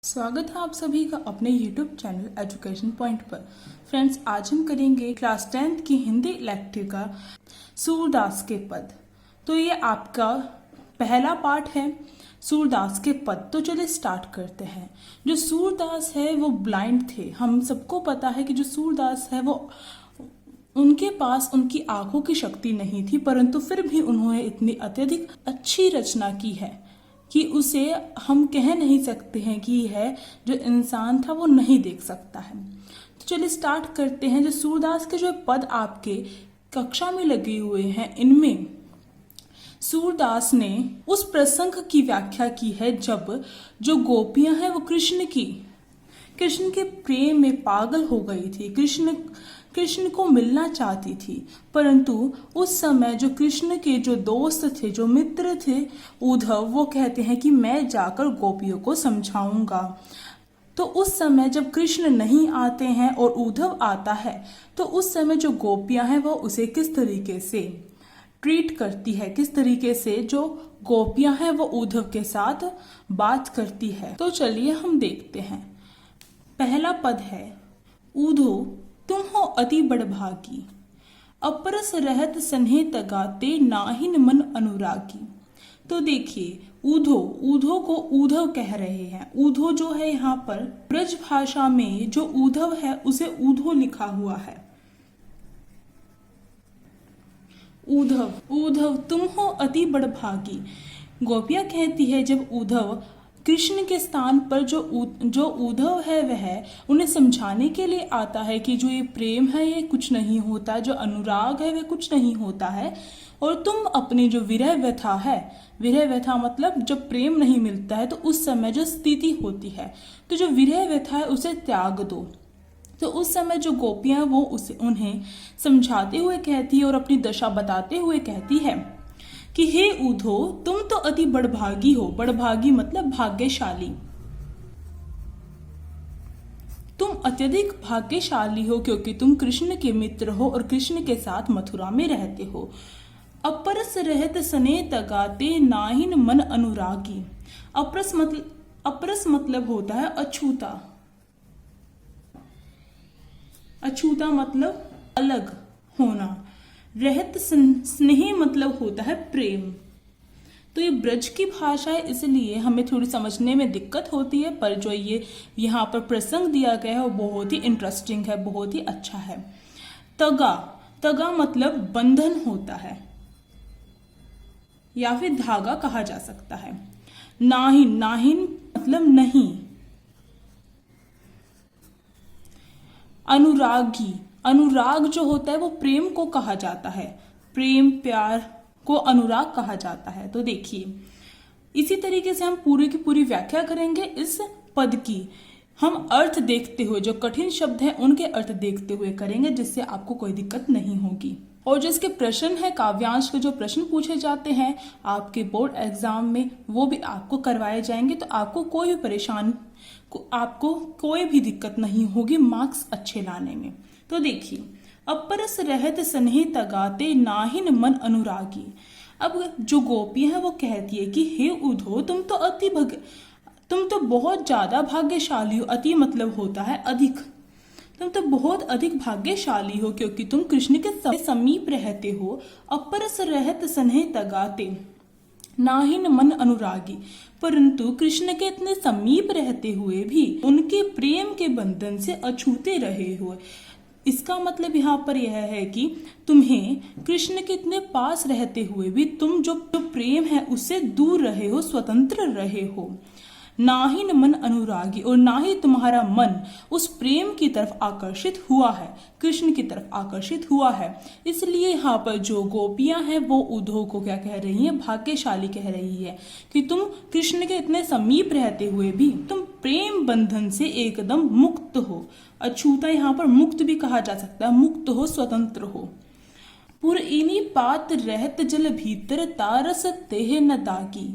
स्वागत है आप सभी का अपने YouTube चैनल एजुकेशन पॉइंट पर। फ्रेंड्स, आज हम करेंगे क्लास 10th की हिंदी इलेक्टिव का सूरदास के पद। तो ये आपका पहला पार्ट है सूरदास के पद। तो चलिए स्टार्ट करते हैं। जो सूरदास है वो ब्लाइंड थे। हम सबको पता है कि जो सूरदास है वो उनके पास उनकी आंखों की शक्ति नहीं थी, परंतु फिर भी उन्होंने इतनी अत्यधिक अच्छी रचना की है कि उसे हम कह नहीं सकते हैं कि यह जो इंसान था वो नहीं देख सकता है। तो चलिए स्टार्ट करते हैं। जो सूरदास के जो पद आपके कक्षा में लगे हुए हैं, इनमें सूरदास ने उस प्रसंग की व्याख्या की है जब जो गोपियां हैं वो कृष्ण के प्रेम में पागल हो गई थी, कृष्ण को मिलना चाहती थी। परंतु उस समय जो कृष्ण के जो दोस्त थे, जो मित्र थे उद्धव, वो कहते हैं कि मैं जाकर गोपियों को समझाऊंगा। तो उस समय जब कृष्ण नहीं आते हैं और उद्धव आता है, तो उस समय जो गोपियां हैं वो उसे किस तरीके से ट्रीट करती है, किस तरीके से जो गोपियां हैं वो उद्धव के साथ बात करती है। तो चलिए हम देखते हैं। पहला पद है, ऊधो तुम हो अति बड़भागी, अपरस रहत सन्हे तगाते नाहिन मन अनुरागी। तो देखिए, ऊधो को उद्धव कह रहे हैं। ऊधो जो है यहाँ पर ब्रज भाषा में जो उद्धव है उसे ऊधो लिखा हुआ है। उद्धव तुम हो अति बड़भागी। गोपियां कहती है जब उद्धव कृष्ण के स्थान पर जो उद्धव है वह उन्हें समझाने के लिए आता है कि जो ये प्रेम है ये कुछ नहीं होता, जो अनुराग है वह कुछ नहीं होता है, और तुम अपनी जो विरह व्यथा मतलब जब प्रेम नहीं मिलता है तो उस समय जो स्थिति होती है, तो जो विरह व्यथा है उसे त्याग दो। तो उस समय जो गोपियां वो उन्हें समझाते हुए कहती है और अपनी दशा बताते हुए कहती है कि हे ऊधो तुम तो अति बड़भागी हो। बड़भागी मतलब भाग्यशाली। तुम अत्यधिक भाग्यशाली हो क्योंकि तुम कृष्ण के मित्र हो और कृष्ण के साथ मथुरा में रहते हो। अपरस रहत सने तगाते नाहिन मन अनुरागी। अपरस मतलब होता है अछूता। अछूता मतलब अलग होना। रहत स्नेह मतलब होता है प्रेम। तो ये ब्रज की भाषा है, इसलिए हमें थोड़ी समझने में दिक्कत होती है, पर जो ये यहाँ पर प्रसंग दिया गया है वो बहुत ही इंटरेस्टिंग है, बहुत ही अच्छा है। तगा मतलब बंधन होता है या फिर धागा कहा जा सकता है। नाहिन मतलब नहीं। अनुराग जो होता है वो प्रेम को कहा जाता है। प्रेम प्यार को अनुराग कहा जाता है। तो देखिए, इसी तरीके से हम पूरी की पूरी व्याख्या करेंगे इस पद की। हम अर्थ देखते हुए, जो कठिन शब्द हैं उनके अर्थ देखते हुए करेंगे, जिससे आपको कोई दिक्कत नहीं होगी। और जिसके प्रश्न है, काव्यांश के जो प्रश्न पूछे जाते हैं आपके बोर्ड एग्जाम में, वो भी आपको करवाए जाएंगे। तो आपको कोई भी दिक्कत नहीं होगी मार्क्स अच्छे लाने में। तो देखिए, अपरस रहत सन्हे तगाते नाहिन मन अनुरागी। अब जो गोपी है वो कहती है कि हे उद्धव तुम तो बहुत ज्यादा भाग्यशाली हो। अति मतलब होता है अधिक। तुम तो बहुत अधिक भाग्यशाली हो क्योंकि तुम कृष्ण के समीप रहते हो। अपरस रहत सन्हे तगाते नाहिन मन अनुरागी। परंतु कृष्ण के इतने समीप रहते हुए भी उनके प्रेम के बंधन से अछूते रहे हो। इसका मतलब यहाँ पर यह है कि तुम्हें कृष्ण के इतने पास रहते हुए भी तुम जो प्रेम है उससे दूर रहे हो, स्वतंत्र रहे हो। नाहिन मन अनुरागी, और ना ही तुम्हारा मन उस प्रेम की तरफ आकर्षित हुआ है, कृष्ण की तरफ आकर्षित हुआ है। इसलिए यहाँ पर जो गोपियां हैं वो उद्धव को क्या कह रही हैं? भाग्यशाली कह रही है कि तुम कृष्ण के इतने समीप रहते हुए भी तुम प्रेम बंधन से एकदम मुक्त हो। अछूता यहाँ पर मुक्त भी कहा जा सकता है, मुक्त हो, स्वतंत्र हो। पुरइनी पात रहत जल भीतर तारस तेह न दागी।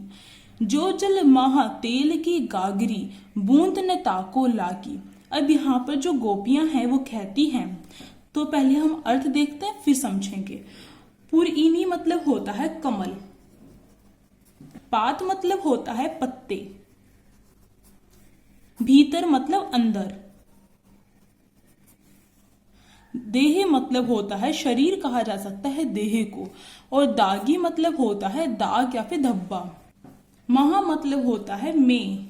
जो जल महा तेल की गागरी बूंद न ताको लागी। अब यहाँ पर जो गोपियां हैं वो कहती हैं, तो पहले हम अर्थ देखते हैं फिर समझेंगे। पुरइनी मतलब होता है कमल। पात मतलब होता है पत्ते। भीतर मतलब अंदर। देह मतलब होता है शरीर, कहा जा सकता है देह को। और दागी मतलब होता है दाग या फिर धब्बा। महा मतलब होता है में।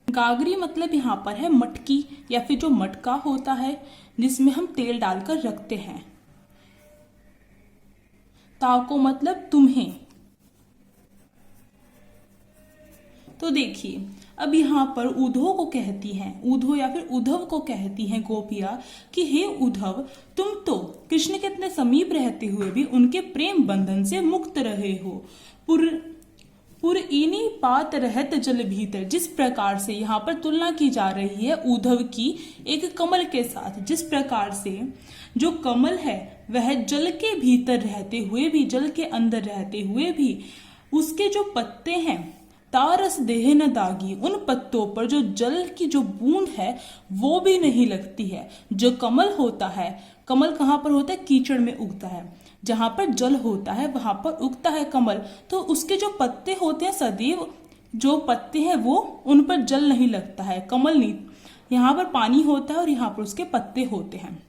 गागरी मतलब यहाँ पर है मटकी या फिर जो मटका होता है जिसमें हम तेल डालकर रखते हैं। ताको मतलब तुम्हें। तो देखिए, अब यहाँ पर उधो को कहती हैं, उधो या फिर उद्धव को कहती हैं गोपियां कि हे उद्धव, तुम तो कृष्ण के इतने समीप रहते हुए भी उनके प्रेम बंधन से मुक्त रहे हो। पुरइनी पात रहत जल भीतर। जिस प्रकार से यहाँ पर तुलना की जा रही है उद्धव की एक कमल के साथ, जिस प्रकार से जो कमल है वह जल के भीतर रहते हुए भी, जल के अंदर रहते हुए भी उसके जो पत्ते हैं तारस देह न दागी, उन पत्तों पर जो जल की जो बूंद है वो भी नहीं लगती है। जो कमल होता है, कमल कहाँ पर होता है? कीचड़ में उगता है। जहां पर जल होता है वहां पर उगता है कमल। तो उसके जो पत्ते होते हैं, सदैव जो पत्ते हैं वो, उन पर जल नहीं लगता है, कमल नहीं। यहाँ पर पानी होता है और यहाँ पर उसके पत्ते होते हैं,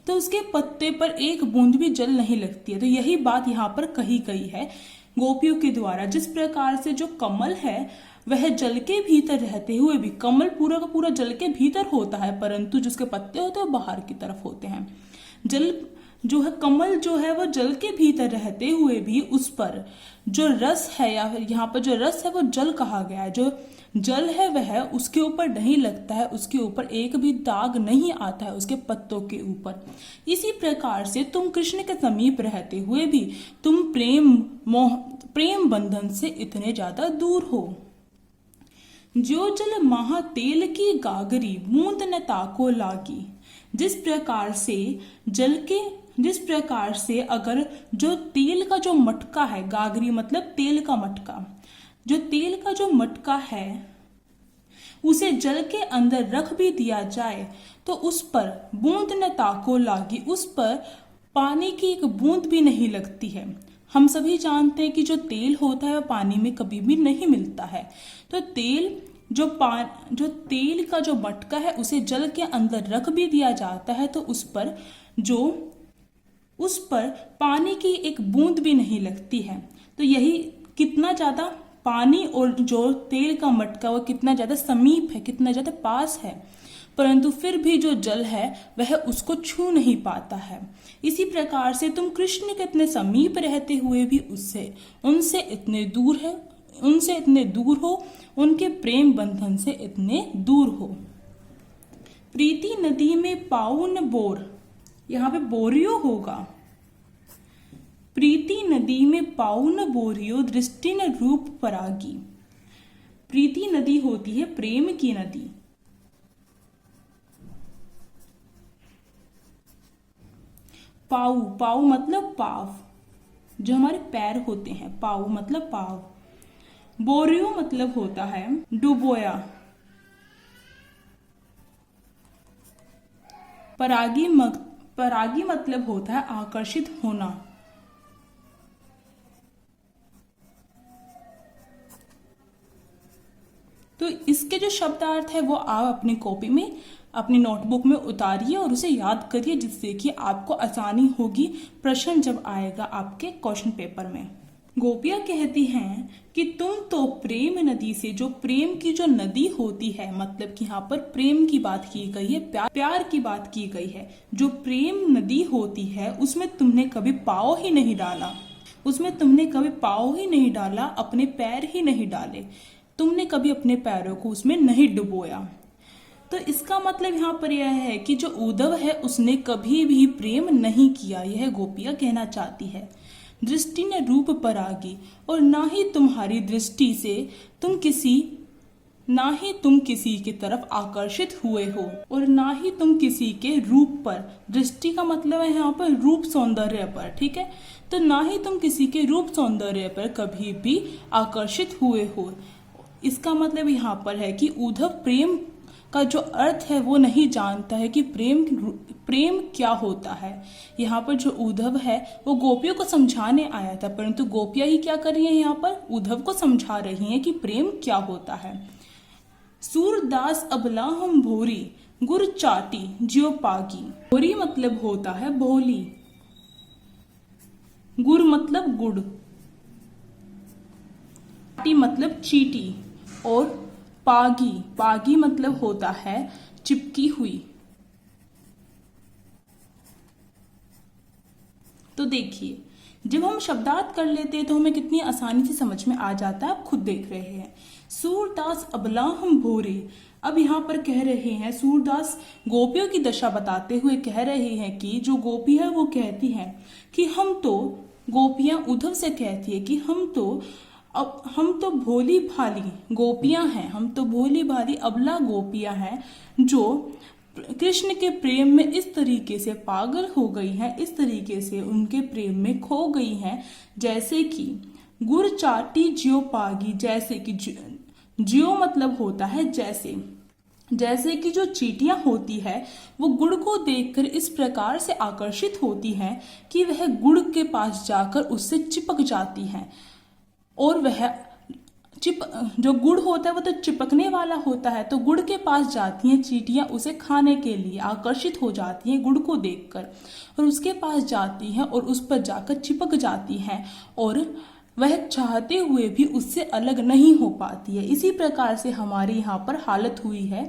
तो उसके पत्ते पर एक बूंद भी जल नहीं लगती है। तो यही बात यहाँ पर कही गई है गोपियों के द्वारा। जिस प्रकार से जो कमल है वह जल के भीतर रहते हुए भी, कमल पूरा का पूरा जल के भीतर होता है, परंतु जिसके पत्ते होते हैं वो बाहर की तरफ होते हैं। जल जो है, कमल जो है वो जल के भीतर रहते हुए भी उस पर जो रस है, या फिर यहाँ पर जो रस है वो जल कहा गया है, जो जल है वह उसके ऊपर नहीं लगता है, उसके ऊपर एक भी दाग नहीं आता है उसके पत्तों के ऊपर। इसी प्रकार से तुम कृष्ण के समीप रहते हुए भी तुम प्रेम बंधन से इतने ज्यादा दूर हो। जो जल महा तेल की गागरी बूंद न ताको लागी। जिस प्रकार से अगर जो तेल का जो मटका है, गागरी मतलब तेल का मटका, जो तेल का जो मटका है उसे जल के अंदर रख भी दिया जाए तो उस पर बूंद न ताको लागी, उस पर पानी की एक बूंद भी नहीं लगती है। हम सभी जानते हैं कि जो तेल होता है वह पानी में कभी भी नहीं मिलता है। तो जो तेल का जो मटका है उसे जल के अंदर रख भी दिया जाता है तो उस पर पानी की एक बूंद भी नहीं लगती है। तो यही कितना ज्यादा पानी और जो तेल का मटका वो कितना ज्यादा समीप है, कितना ज्यादा पास है, परंतु फिर भी जो जल है वह उसको छू नहीं पाता है। इसी प्रकार से तुम कृष्ण के इतने समीप रहते हुए भी उनसे इतने दूर हो, उनके प्रेम बंधन से इतने दूर हो। प्रीति नदी में पाउन बोर, यहाँ पे बोरियो होगा। प्रीति नदी में पाउन बोरियो दृष्टि न रूप परागी। प्रीति नदी होती है प्रेम की नदी। पाऊ मतलब पाव, जो हमारे पैर होते हैं, पाऊ मतलब पाव। बोरियो मतलब होता है डुबोया। परागी मतलब होता है आकर्षित होना। तो इसके जो शब्दार्थ है वो आप अपनी कॉपी में, अपनी नोटबुक में उतारिए और उसे याद करिए, जिससे कि आपको आसानी होगी प्रश्न जब आएगा आपके क्वेश्चन पेपर में। गोपियां कहती हैं कि तुम तो प्रेम नदी से, जो प्रेम की जो नदी होती है, मतलब कि यहाँ पर प्रेम की बात की गई है, प्यार की बात की गई है। जो प्रेम नदी होती है उसमें तुमने कभी पाँव ही नहीं डाला, उसमें तुमने कभी पाँव ही नहीं डाला, अपने पैर ही नहीं डाले, तुमने कभी अपने पैरों को उसमें नहीं डुबोया। तो इसका मतलब यहाँ पर यह है कि जो उद्धव है उसने कभी भी प्रेम नहीं किया, यह गोपियां कहना चाहती है। दृष्टि ने रूप पर आगी, और ना ही तुम्हारी दृष्टि से तुम किसी की तरफ आकर्षित हुए हो, और ना ही तुम किसी के रूप पर, दृष्टि का मतलब है यहाँ पर रूप सौंदर्य पर, ठीक है। तो ना ही तुम किसी के रूप सौंदर्य पर कभी भी आकर्षित हुए हो। इसका मतलब यहाँ पर है कि उद्धव प्रेम का जो अर्थ है वो नहीं जानता है कि प्रेम क्या होता है। यहाँ पर जो उद्धव है वो गोपियों को समझाने आया था, परंतु गोपियां ही क्या कर रही हैं, यहाँ पर उद्धव को समझा रही हैं कि प्रेम क्या होता है। सूरदास अबला हम भोरी, गुर चाटी ज्यो पागी। भोरी मतलब होता है भोली, गुर मतलब गुड़, चाटी मतलब चीटी, और पागी, पागी मतलब होता है चिपकी हुई। तो देखिए, जब हम शब्दार्थ कर लेते हैं तो हमें कितनी आसानी से समझ में आ जाता है, आप खुद देख रहे हैं। सूरदास अबला हम भोरे, अब यहाँ पर कह रहे हैं सूरदास गोपियों की दशा बताते हुए कह रहे हैं कि जो गोपी है वो कहती है कि हम तो, गोपियां उद्धव से कहती है कि हम तो भोली भाली गोपियां हैं, हम तो भोली भाली अबला गोपियां हैं जो कृष्ण के प्रेम में इस तरीके से पागल हो गई हैं, इस तरीके से उनके प्रेम में खो गई हैं, जैसे कि गुड़ चाटी ज्यो पागी, जैसे कि ज्यो मतलब होता है जैसे, जैसे कि जो चींटियां होती है वो गुड़ को देखकर इस प्रकार से आकर्षित होती हैं कि वह गुड़ के पास जाकर उससे चिपक जाती हैं, और वह जो गुड़ होता है वो तो चिपकने वाला होता है, तो गुड़ के पास जाती हैं चींटियां उसे खाने के लिए, आकर्षित हो जाती हैं गुड़ को देखकर और उसके पास जाती हैं और उस पर जाकर चिपक जाती हैं, और वह चाहते हुए भी उससे अलग नहीं हो पाती है। इसी प्रकार से हमारे यहाँ पर हालत हुई है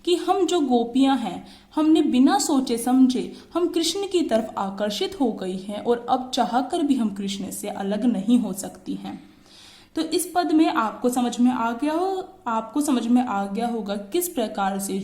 कि हम जो गोपियां हैं, हमने बिना सोचे समझे हम कृष्ण की तरफ आकर्षित हो गई हैं, और अब चाहकर भी हम कृष्ण से अलग नहीं हो सकती हैं। तो इस पद में आपको समझ में आ गया होगा किस प्रकार से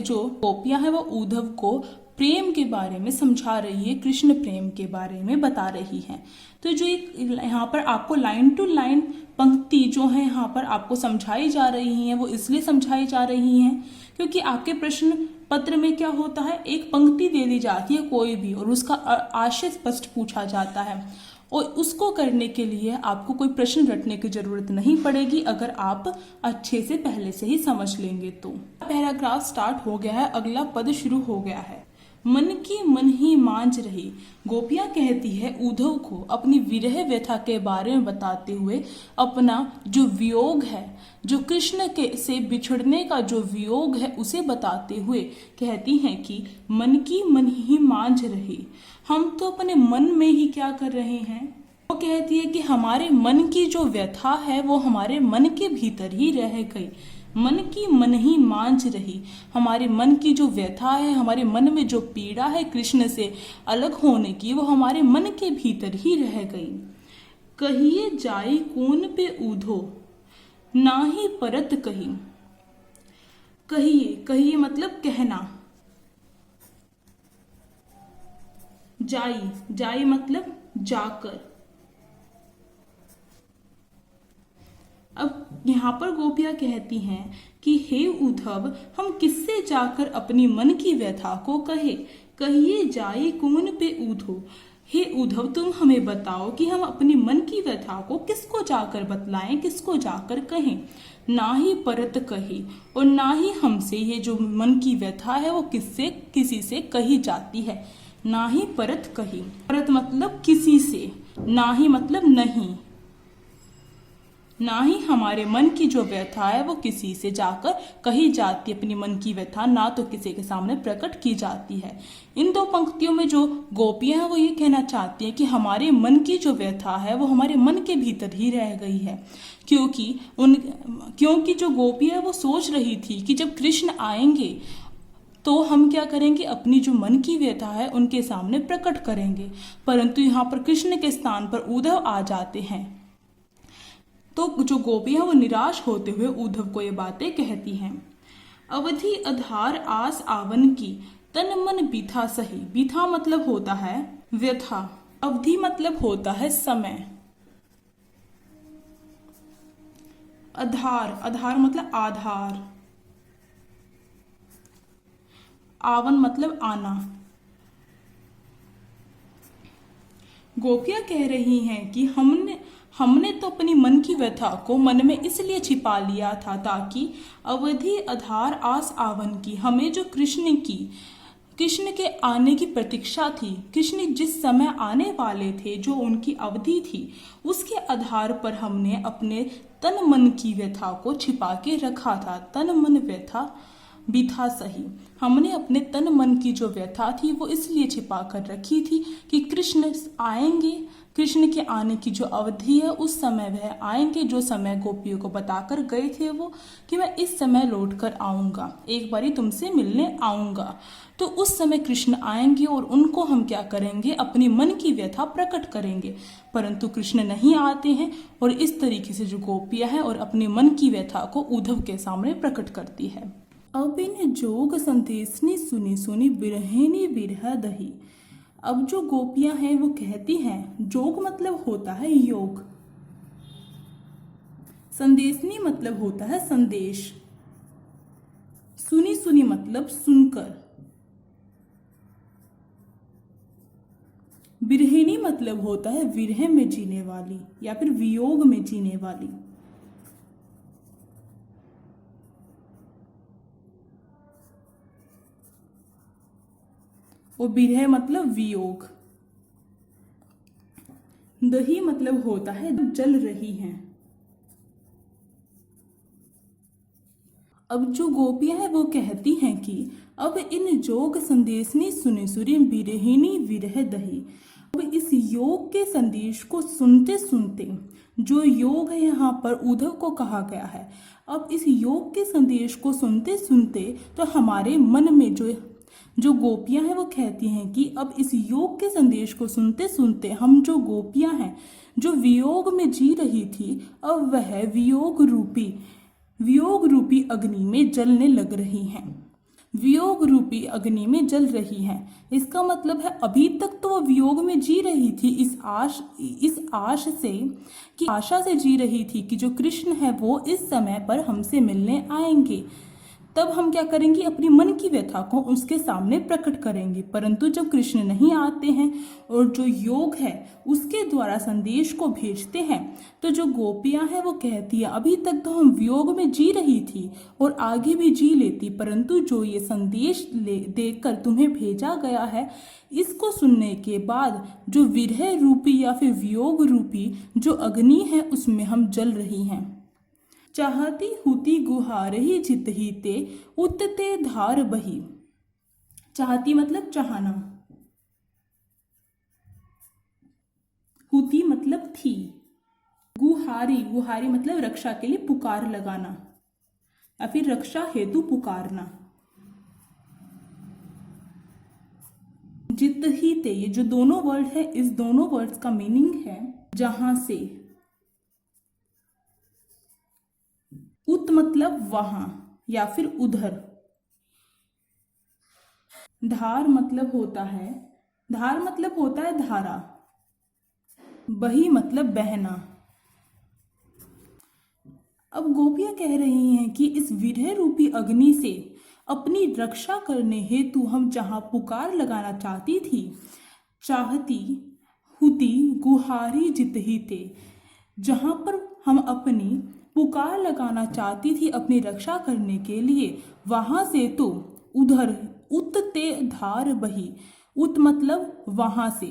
जो गोपियां हैं वो उद्धव को प्रेम के बारे में समझा रही है, कृष्ण प्रेम के बारे में बता रही है। तो जो यहाँ पर आपको लाइन टू लाइन पंक्ति जो है यहाँ पर आपको समझाई जा रही है, वो इसलिए समझाई जा रही हैं क्योंकि आपके प्रश्न पत्र में क्या होता है, एक पंक्ति दे दी जाती है कोई भी, और उसका आशय स्पष्ट पूछा जाता है, और उसको करने के लिए आपको कोई प्रश्न रटने की जरूरत नहीं पड़ेगी अगर आप अच्छे से पहले से ही समझ लेंगे। तो पैराग्राफ स्टार्ट हो गया है, अगला पद शुरू हो गया है। मन की मन ही मांझ रही, गोपियां कहती है उद्धव को अपनी विरह व्यथा के बारे में बताते हुए, अपना जो वियोग है, जो कृष्ण के से बिछड़ने का जो वियोग है उसे बताते हुए कहती हैं कि मन की मन ही मांझ रही, हम तो अपने मन में ही क्या कर रहे हैं। वो कहती है कि हमारे मन की जो व्यथा है वो हमारे मन के भीतर ही रह गई, मन की मन ही मांझ रही, हमारे मन की जो व्यथा है, हमारे मन में जो पीड़ा है कृष्ण से अलग होने की, वो हमारे मन के भीतर ही रह गई। कहिए जाई कौन पे ऊधो, ना ही परत कही। कहिए मतलब कहना, जाई मतलब जाकर। अब यहाँ पर गोपियां कहती हैं कि हे उद्धव, हम किससे जाकर अपनी मन की व्यथा को कहिए जाई कौन पे ऊधो। हे उद्धव, तुम हमें बताओ कि हम अपनी मन की व्यथा को किसको जाकर बतलाएं, किसको जाकर कहें। ना ही परत कही, और ना ही हमसे ये जो मन की व्यथा है वो किसी से कही जाती है। ना ही परत कही, परत मतलब किसी से, ना ही मतलब नहीं, ना ही हमारे मन की जो व्यथा है वो किसी से जाकर कही जाती, अपनी मन की व्यथा ना तो किसी के सामने प्रकट की जाती है। इन दो पंक्तियों में जो गोपियां हैं वो ये कहना चाहती हैं कि हमारे मन की जो व्यथा है वो हमारे मन के भीतर ही रह गई है, क्योंकि जो गोपी है वो सोच रही थी कि जब कृष्ण आएंगे तो हम क्या करेंगे, अपनी जो मन की व्यथा है उनके सामने प्रकट करेंगे, परंतु यहाँ पर कृष्ण के स्थान पर उद्धव आ जाते हैं। तो जो गोपियां वो निराश होते हुए उद्धव को ये बातें कहती हैं। अवधि आधार आस आवन की, तन मन बीथा सही। बीथा मतलब होता है व्यथा, अवधि मतलब होता है समय, आधार मतलब आधार, आवन मतलब आना। गोपियां कह रही हैं कि हमने तो अपनी मन की व्यथा को मन में इसलिए छिपा लिया था ताकि अवधि आधार आस आवन की, हमें जो कृष्ण के आने की प्रतीक्षा थी। कृष्ण जिस समय आने वाले थे, जो उनकी अवधि थी, उसके आधार पर हमने अपने तन मन की व्यथा को छिपा के रखा था। तन मन व्यथा भी था सही। हमने अपने तन मन की जो व्यथा थी वो इसलिए छिपा कर रखी थी कि कृष्ण आएंगे। कृष्ण के आने की जो अवधि है उस समय वह आएंगे, जो समय गोपियों को बताकर गए थे वो, कि मैं इस समय लौट कर आऊँगा, एक बारी तुमसे मिलने आऊँगा। तो उस समय कृष्ण आएंगे और उनको हम क्या करेंगे, अपनी मन की व्यथा प्रकट करेंगे। परंतु कृष्ण नहीं आते हैं और इस तरीके से जो गोपियाँ हैं और अपने मन की व्यथा को उद्धव के सामने प्रकट करती है। अब इन जोग संदेशनी सुनी सुनी बिरहिनी बिरह दही। अब जो गोपियां हैं वो कहती हैं, जोग मतलब होता है योग, संदेशनी मतलब होता है संदेश, सुनी सुनी मतलब सुनकर, बिरहिनी मतलब होता है विरह में जीने वाली या फिर वियोग में जीने वाली। और बिरह मतलब वियोग। दही मतलब होता है जल रही हैं। अब जो गोपियां हैं वो कहती हैं कि अब इन जोग संदेशनी सुनी सुनी बिरहिनी विरह दही। अब इस योग के संदेश को सुनते सुनते, जो योग है यहाँ पर उद्धव को कहा गया है, अब इस योग के संदेश को सुनते सुनते तो हमारे मन में जो गोपियां हैं वो कहती हैं कि अब इस योग के संदेश को सुनते सुनते हम जो गोपियां हैं जो वियोग में जी रही थी, अब वह वियोग रूपी अग्नि में जलने लग रही हैं। वियोग रूपी अग्नि में जल रही हैं, इसका मतलब है अभी तक तो वो वियोग में जी रही थी इस आशा से जी रही थी कि जो कृष्ण है वो इस समय पर हमसे मिलने आएंगे, तब हम क्या करेंगे, अपनी मन की व्यथा को उसके सामने प्रकट करेंगे। परंतु जब कृष्ण नहीं आते हैं और जो योग है उसके द्वारा संदेश को भेजते हैं, तो जो गोपियां हैं वो कहती है अभी तक तो हम वियोग में जी रही थी और आगे भी जी लेती, परंतु जो ये संदेश देकर तुम्हें भेजा गया है, इसको सुनने के बाद जो विरह रूपी या फिर वियोग रूपी जो अग्नि है उसमें हम जल रही हैं। चाहती हुती गुहारही जितही ते उतते धार बही। चाहती मतलब चाहना, हुती मतलब थी, गुहारी मतलब रक्षा के लिए पुकार लगाना या फिर रक्षा हेतु पुकारना। जितही ते, ये जो दोनों वर्ड है, इस दोनों वर्ड्स का मीनिंग है जहां से। उत मतलब वहां या फिर उधर। धार मतलब होता है धारा। बही मतलब बहना। अब गोपियां कह रही हैं कि इस विरह रूपी अग्नि से अपनी रक्षा करने हेतु हम जहां पुकार लगाना चाहती थी, चाहती हुती गुहारी जितही ते, जहां पर हम अपनी पुकार लगाना चाहती थी अपनी रक्षा करने के लिए, वहां से तो उधर उत ते धार बही। उत मतलब वहां से,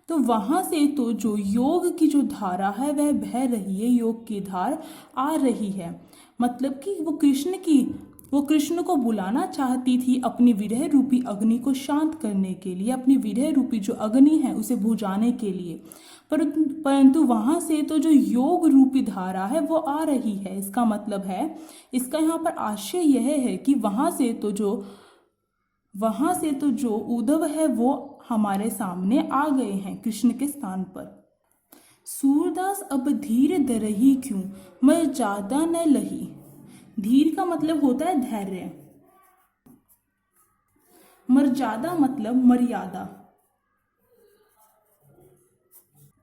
तो वहां से तो जो योग की जो धारा है वह बह रही है, योग की धार आ रही है। मतलब कि वो कृष्ण को बुलाना चाहती थी अपनी विरह रूपी अग्नि को शांत करने के लिए, अपनी विरह रूपी जो अग्नि है उसे बुझाने के लिए, परंतु वहां से तो जो योग रूपी धारा है वो आ रही है। इसका मतलब है, इसका यहाँ पर आशय यह है कि वहां से तो जो उद्धव है वो हमारे सामने आ गए हैं कृष्ण के स्थान पर। सूरदास अब धीर दरही क्यों, मैं ज्यादा न लही। धीर का मतलब होता है धैर्य, मर्यादा मतलब मर्यादा,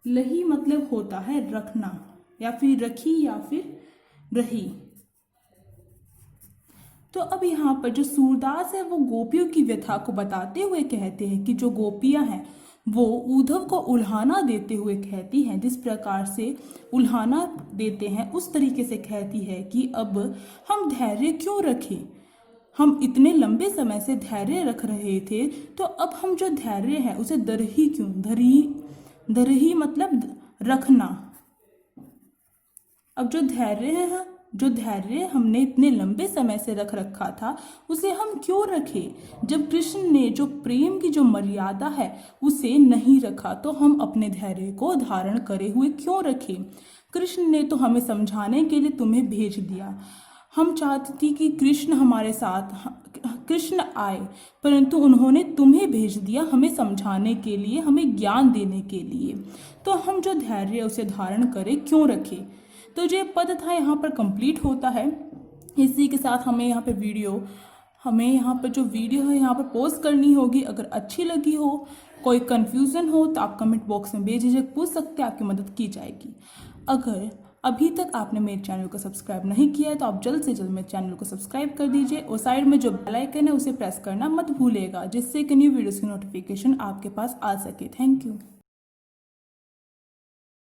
लही मतलब होता है रखना या फिर रखी या फिर रही। तो अब यहाँ पर जो सूरदास है वो गोपियों की व्यथा को बताते हुए कहते हैं कि जो गोपियां हैं वो उद्धव को उल्हाना देते हुए कहती हैं, जिस प्रकार से उल्हाना देते हैं उस तरीके से कहती है कि अब हम धैर्य क्यों रखें, हम इतने लंबे समय से धैर्य रख रहे थे, तो अब हम जो धैर्य है उसे दरही क्यों? दरही मतलब रखना। अब जो धैर्य हमने इतने लंबे समय से रख रखा था, उसे हम क्यों रखें? जब कृष्ण ने जो प्रेम की जो मर्यादा है उसे नहीं रखा, तो हम अपने धैर्य को धारण करे हुए क्यों रखें? कृष्ण ने तो हमें समझाने के लिए तुम्हें भेज दिया। हम चाहते थे कि कृष्ण हमारे साथ कृष्ण आए, परंतु उन्होंने तुम्हें भेज दिया हमें समझाने के लिए, हमें ज्ञान देने के लिए। तो हम जो धैर्य उसे धारण करें क्यों रखें? तो जो पद था यहाँ पर कंप्लीट होता है। इसी के साथ हमें यहाँ पर जो वीडियो है यहाँ पर पोस्ट करनी होगी। अगर अच्छी लगी हो, कोई कंफ्यूजन हो तो आप कमेंट बॉक्स में बेझिझक पूछ सकते हैं, आपकी मदद की जाएगी। अगर अभी तक आपने मेरे चैनल को सब्सक्राइब नहीं किया है तो आप जल्द से जल्द मेरे चैनल को सब्सक्राइब कर दीजिए और साइड में जो बेल आइकन है उसे प्रेस करना मत भूलिएगा, जिससे कि न्यू वीडियोस की नोटिफिकेशन आपके पास आ सके। Thank you.